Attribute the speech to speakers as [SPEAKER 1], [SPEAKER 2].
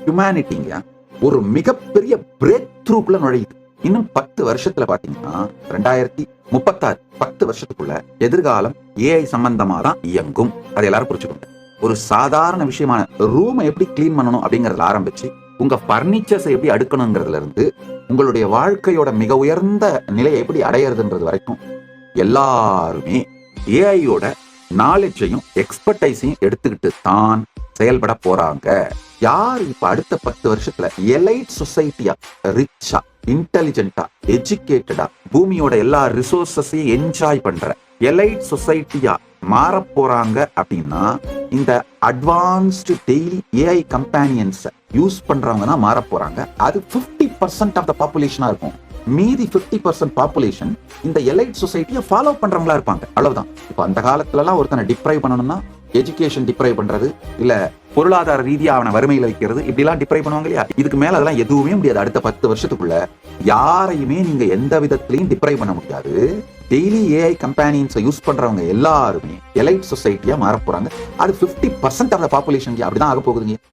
[SPEAKER 1] ஹியூமனிட்டிங்க ஒரு மிகப்பெரிய பிரேக் த்ரூக்குள்ள நுழையுது. இன்னும் 10 வருஷத்துல பாத்தீங்கன்னா 2036 10 வருஷத்துக்குள்ள எதிர்காலம் ஏஐ சம்பந்தமா தான் இயங்கும். அதை எல்லாரும் புரிச்சுக்கோங்க. ஒரு சாதாரண விஷயமான ரூமை எப்படி கிளீன் பண்ணணும் அப்படிங்கறதுல ஆரம்பிச்சு உங்க பர்னிச்சர்ஸை எப்படி அடுக்கணுங்கிறதுல இருந்து உங்களுடைய வாழ்க்கையோட மிக உயர்ந்த நிலையை எப்படி அடையிறதுன்றது வரைக்கும் எல்லாருமே ஏஐயோட நாலேஜையும் எக்ஸ்பர்டைஸையும் எடுத்துக்கிட்டு தான் செயல்பட போறாங்க. யார் இப்ப அடுத்த 10 வருஷத்துல எலைட் சொசைட்டியா, ரிச்சா, இன்டெலிஜென்டா, எஜுகேட்டடா, பூமியோட எல்லா ரிசோர்சஸையும் என்ஜாய் பண்ற எலைட் சொசைட்டியா மாற போறாங்க அப்படின்னா இந்த advanced daily AI companions use பண்றவங்க தான் மாற போறாங்க. அது 50% ஆஃப் த பாப்புலேஷனா இருக்கும். மீதி 50% பாப்புலேஷன் இந்த எலைட் சொசைட்டியை ஃபாலோ பண்றவங்களா இருப்பாங்க. அவ்வளவுதான். இப்ப அந்த காலத்துல எல்லாம் ஒருத்தனை டிப்ரைவ் பண்ணணும்னா எஜுகேஷன் டிப்ரைவ் பண்றது, இல்ல பொருளாதார ரீதியா அவனை வறுமையில வைக்கிறது, இப்படி எல்லாம் டிப்ரைவ் பண்ணுவாங்க இல்லையா? இதுக்கு மேல அதெல்லாம் எதுவுமே முடியாது. அடுத்த 10 வருஷத்துக்குள்ள யாரையுமே நீங்க எந்த விதத்திலையும் டிப்ரைவ் பண்ண முடியாது. டெய்லி ஏஐ கம்பெனிஸ் யூஸ் பண்றவங்க எல்லாருமே எலைட் சொசைட்டியா மாற போறாங்க. அது 50% ஆஃப் த பாப்புலேஷன் அப்படிதான் ஆக போகுதுங்க.